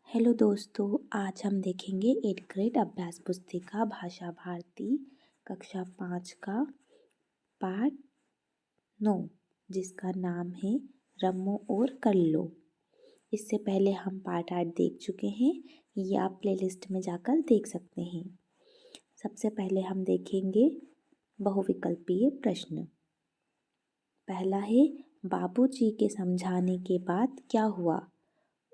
Hello दोस्तों, आज हम देखेंगे 8th ग्रेड अभ्यास पुस्तिका भाषा भारती कक्षा 5 का पाठ 9 जिसका नाम है रमो और कल्लो। इससे पहले हम पाठ 8 देख चुके हैं, ये आप प्लेलिस्ट में जाकर देख सकते हैं। सबसे पहले हम देखेंगे बहुविकल्पीय प्रश्न। पहला है, बाबूजी के समझाने के बाद क्या हुआ?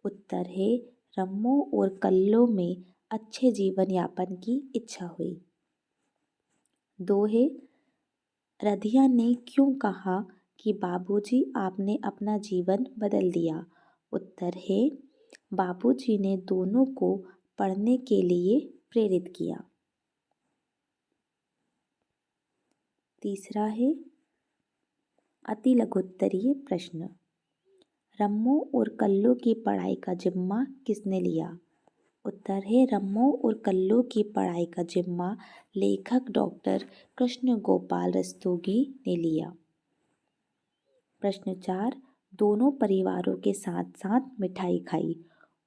उत्तर है, रम्मो और कल्लो में अच्छे जीवन यापन की इच्छा हुई। 2 है, रधिया ने क्यों कहा कि बाबूजी आपने अपना जीवन बदल दिया? उत्तर है, बाबूजी ने दोनों को पढ़ने के लिए प्रेरित किया। तीसरा है, अति लघुत्तरीय प्रश्न। रम्मो और कल्लो की पढ़ाई का जिम्मा किसने लिया? उत्तर है, रम्मो और कल्लो की पढ़ाई का जिम्मा लेखक डॉक्टर कृष्ण गोपाल रस्तोगी ने लिया। प्रश्न 4, दोनों परिवारों के साथ साथ मिठाई खाई।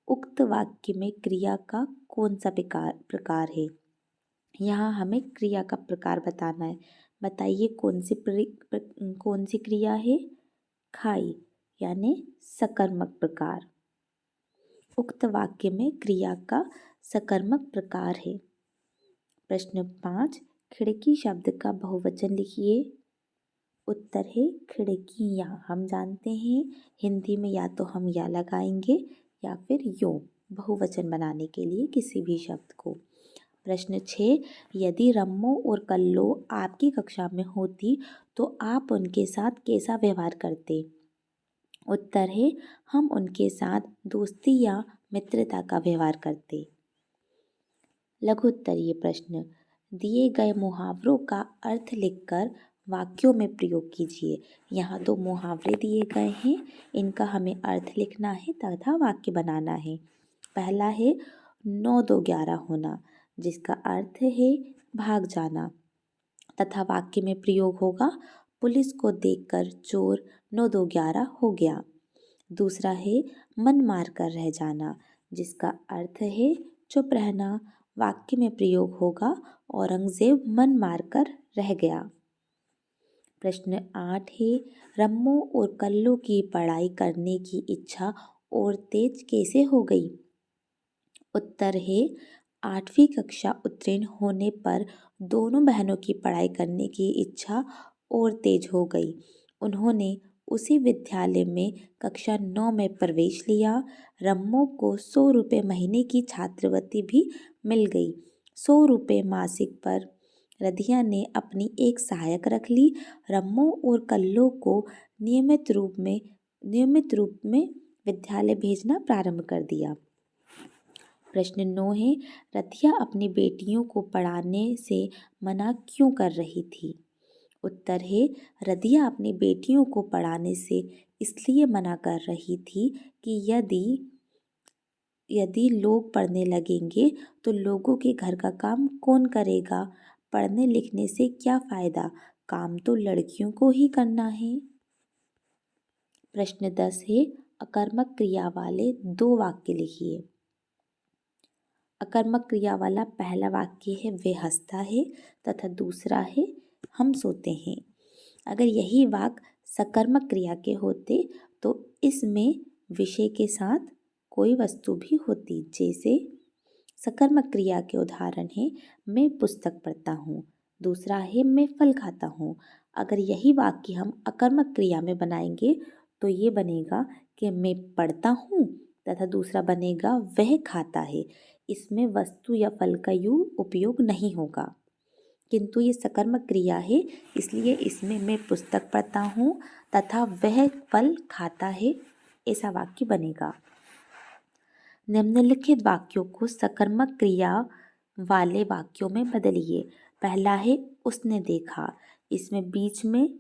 उक्त वाक्य में क्रिया का कौन सा प्रकार है? यहाँ हमें क्रिया का प्रकार बताना है। बताइए कौन सी क्रिया है? खाई, यानी सकर्मक प्रकार। उक्त वाक्य में क्रिया का सकर्मक प्रकार है। प्रश्न 5, खिड़की शब्द का बहुवचन लिखिए। उत्तर है, खिड़कियाँ। हम जानते हैं हिंदी में या तो हम या लगाएंगे या फिर यो, बहुवचन बनाने के लिए किसी भी शब्द को। प्रश्न 6, यदि रम्मो और कल्लो आपकी कक्षा में होती तो आप उनके साथ कैसा व्यवहार करते? उत्तर है, हम उनके साथ दोस्ती या मित्रता का व्यवहार करते। लघु उत्तरीय प्रश्न, दिए गए मुहावरों का अर्थ लिखकर वाक्यों में प्रयोग कीजिए। यहाँ 2 मुहावरे दिए गए हैं, इनका हमें अर्थ लिखना है तथा वाक्य बनाना है। पहला है 9 2 11 होना, जिसका अर्थ है भाग जाना तथा वाक्य में प्रयोग होगा, पुलिस को देखकर चोर 9 2 11 हो गया। दूसरा है मन मार कर रह जाना, जिसका अर्थ है चुप रहना, वाक्य में प्रयोग होगा, औरंगजेब मन मार कर रह गया। प्रश्न 8 है, रम्मो और कल्लो की पढ़ाई करने की इच्छा और तेज कैसे हो गई? उत्तर है, 8वीं कक्षा उत्तीर्ण होने पर दोनों बहनों की पढ़ाई करने की इच्छा और तेज हो गई। उन्होंने उसी विद्यालय में कक्षा 9 में प्रवेश लिया। रम्मो को 100 रुपये महीने की छात्रवृत्ति भी मिल गई। 100 रुपये मासिक पर रधिया ने अपनी एक सहायक रख ली। रम्मो और कल्लो को नियमित रूप में विद्यालय भेजना प्रारंभ कर दिया। प्रश्न 9 है, रधिया अपनी बेटियों को पढ़ाने से मना क्यों कर रही थी? उत्तर है, रधिया अपनी बेटियों को पढ़ाने से इसलिए मना कर रही थी कि यदि लोग पढ़ने लगेंगे तो लोगों के घर का काम कौन करेगा? पढ़ने लिखने से क्या फ़ायदा? काम तो लड़कियों को ही करना है। प्रश्न 10 है, अकर्मक क्रिया वाले 2 वाक्य लिखिए। अकर्मक क्रिया वाला पहला वाक्य है वह हंसता है तथा दूसरा है हम सोते हैं। अगर यही वाक्य सकर्मक क्रिया के होते तो इसमें विषय के साथ कोई वस्तु भी होती। जैसे सकर्मक क्रिया के उदाहरण है, मैं पुस्तक पढ़ता हूँ, दूसरा है मैं फल खाता हूँ। अगर यही वाक्य हम अकर्मक क्रिया में बनाएंगे तो ये बनेगा कि मैं पढ़ता हूँ तथा दूसरा बनेगा वह खाता है। इसमें वस्तु या फल का उपयोग नहीं होगा, किंतु ये सकर्मक क्रिया है इसलिए इसमें मैं पुस्तक पढ़ता हूँ तथा वह फल खाता है, ऐसा वाक्य बनेगा। निम्नलिखित वाक्यों को सकर्मक क्रिया वाले वाक्यों में बदलिए। पहला है उसने देखा, इसमें बीच में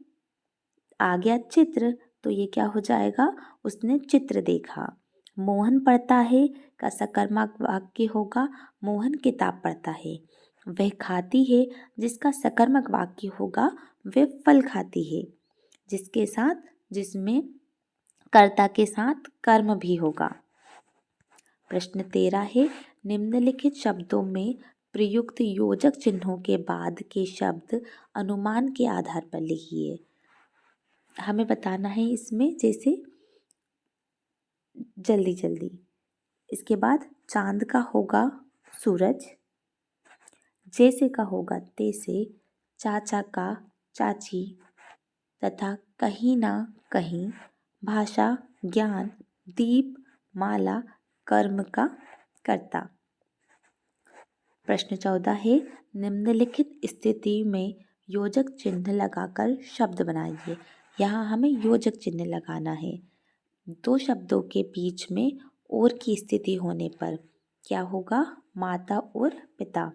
आ गया चित्र तो ये क्या हो जाएगा? उसने चित्र देखा। मोहन पढ़ता है का सकर्मक वाक्य होगा, मोहन किताब पढ़ता है। वह खाती है जिसका सकर्मक वाक्य होगा, वह फल खाती है, जिसमें कर्ता के साथ कर्म भी होगा। प्रश्न 13 है, निम्नलिखित शब्दों में प्रयुक्त योजक चिन्हों के बाद के शब्द अनुमान के आधार पर लिखिए। हमें बताना है इसमें, जैसे जल्दी जल्दी। इसके बाद चांद का होगा सूरज, जैसे का होगा तैसे, चाचा का चाची, तथा कहीं ना कहीं, भाषा, ज्ञान, दीप, माला, कर्म का कर्ता। प्रश्न 14 है, निम्नलिखित स्थिति में योजक चिन्ह लगाकर शब्द बनाइए। यहाँ हमें योजक चिन्ह लगाना है। दो शब्दों के बीच में और की स्थिति होने पर क्या होगा? माता और पिता।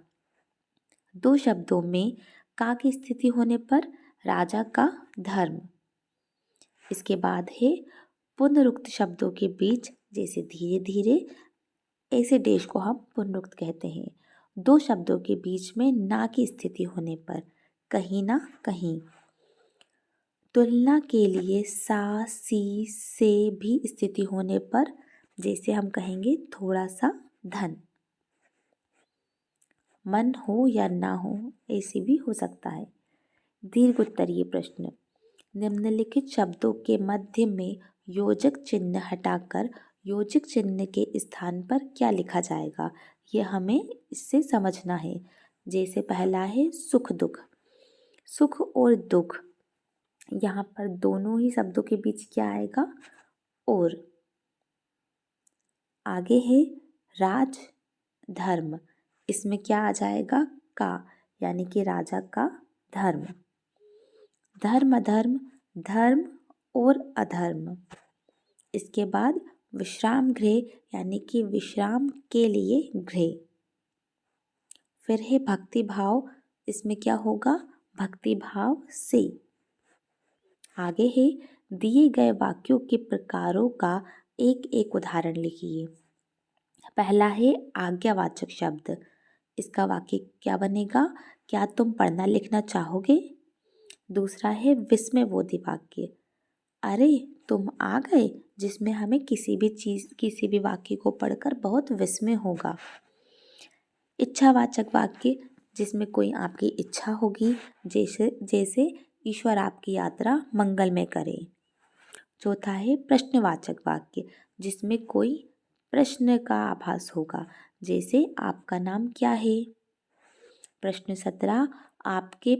दो शब्दों में का की स्थिति होने पर राजा का धर्म। इसके बाद है पुनरुक्त शब्दों के बीच, जैसे धीरे धीरे, ऐसे देश को हम पुनरुक्त कहते हैं। दो शब्दों के बीच में ना की स्थिति होने पर कहीं ना कहीं। तुलना के लिए सा, सी, से भी स्थिति होने पर, जैसे हम कहेंगे थोड़ा सा धन। मन हो या ना हो, ऐसे भी हो सकता है। दीर्घ उत्तरीय प्रश्न, निम्नलिखित शब्दों के मध्य में योजक चिन्ह हटाकर योजक चिन्ह के स्थान पर क्या लिखा जाएगा? ये हमें इससे समझना है। जैसे पहला है सुख दुख। सुख और दुख, यहाँ पर दोनों ही शब्दों के बीच क्या आएगा? और। आगे है राज धर्म, इसमें क्या आ जाएगा? का, यानी कि राजा का धर्म। धर्म अधर्म, धर्म और अधर्म। इसके बाद विश्राम गृह, यानी कि विश्राम के लिए गृह। फिर है भक्ति भाव, इसमें क्या होगा? भक्ति भाव से। आगे है दिए गए वाक्यों के प्रकारों का एक एक उदाहरण लिखिए। पहला है आज्ञावाचक शब्द, इसका वाक्य क्या बनेगा? क्या तुम पढ़ना लिखना चाहोगे? दूसरा है विस्मयबोधी वाक्य, अरे तुम आ गए, जिसमें हमें किसी भी वाक्य को पढ़कर बहुत विस्मय होगा। इच्छावाचक वाक्य, जिसमें कोई आपकी इच्छा होगी, जैसे ईश्वर आपकी यात्रा मंगलमय करे। चौथा है प्रश्नवाचक वाक्य, जिसमें कोई प्रश्न का आभास होगा, जैसे आपका नाम क्या है? प्रश्न 17, आपके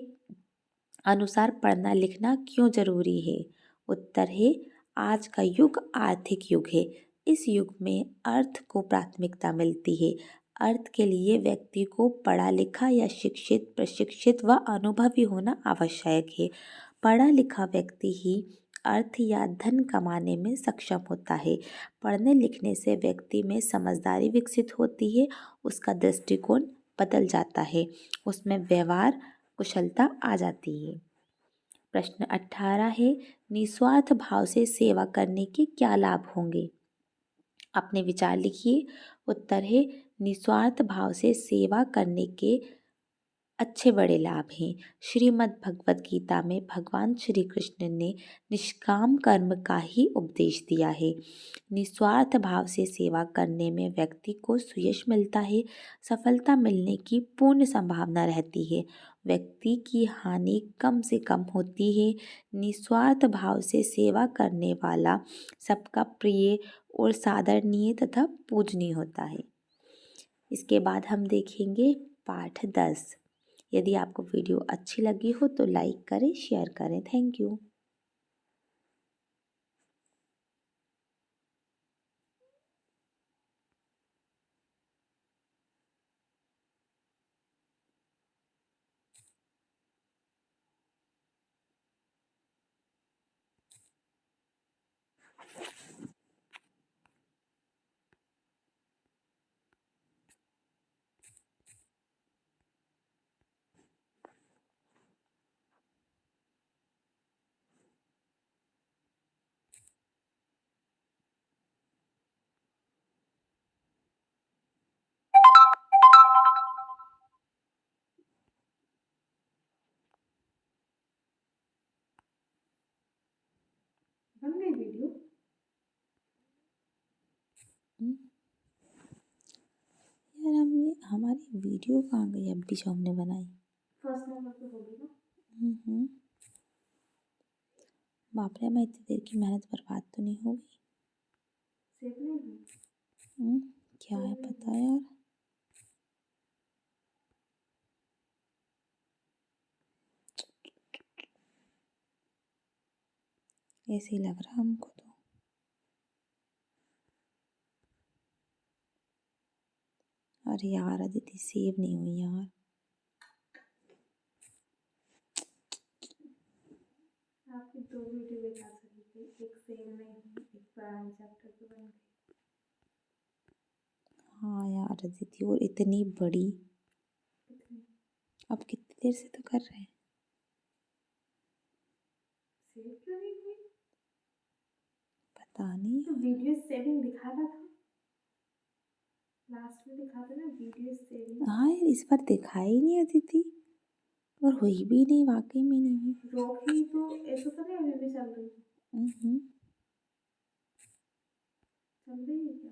अनुसार पढ़ना लिखना क्यों जरूरी है? उत्तर है आज का युग आर्थिक युग है। इस युग में अर्थ को प्राथमिकता मिलती है। अर्थ के लिए व्यक्ति को पढ़ा लिखा या शिक्षित, प्रशिक्षित व अनुभवी होना आवश्यक है। पढ़ा लिखा व्यक्ति ही अर्थ या धन कमाने में सक्षम होता है। पढ़ने लिखने से व्यक्ति में समझदारी विकसित होती है, उसका दृष्टिकोण बदल जाता है, उसमें व्यवहार कुशलता आ जाती है। प्रश्न 18 है, निस्वार्थ भाव से सेवा करने के क्या लाभ होंगे? अपने विचार लिखिए। उत्तर है निस्वार्थ भाव से सेवा करने के अच्छे बड़े लाभ हैं। श्रीमद् भगवत गीता में भगवान श्री कृष्ण ने निष्काम कर्म का ही उपदेश दिया है। निस्वार्थ भाव से सेवा करने में व्यक्ति को सुयश मिलता है, सफलता मिलने की पूर्ण संभावना रहती है, व्यक्ति की हानि कम से कम होती है। निस्वार्थ भाव से सेवा करने वाला सबका प्रिय और सादरणीय तथा पूजनीय होता है। इसके बाद हम देखेंगे पाठ 10। यदि आपको वीडियो अच्छी लगी हो तो लाइक करें, शेयर करें। Thank you. बन गई वीडियो? हमारी वीडियो कहाँ गई अभी जो हमने बनाई? फर्स्ट नंबर पे होगी ना। बाप रे, मैं इतनी देर की मेहनत बर्बाद तो नहीं होगी? सेव नहीं हुई। क्या है पता यार। ऐसे ही लग रहा हमको तो। अरे यार अदिति, सेव नहीं हुई यार। आपकी 2 वीडियो बेकार चली गई, एक सेव नहीं हुई, एक पुराने चैप्टर पे बन गई। हाँ यार अदिति, और इतनी बड़ी। कितनी? अब कितनी देर से तो कर रहे हैं। सेव क्यों नहीं हुई? पता नहीं। तो वीडियो सेविंग दिखा रहा था, लास्ट में दिखाते ना वीडियो सेविंग। हाँ यार, इस बार दिखाई ही नहीं अदिति, और हुई भी नहीं, वाकई में नहीं हुई। रोकी तो ऐसा तो नहीं अभी भी चल रही है? हम्म। चल रही है क्या?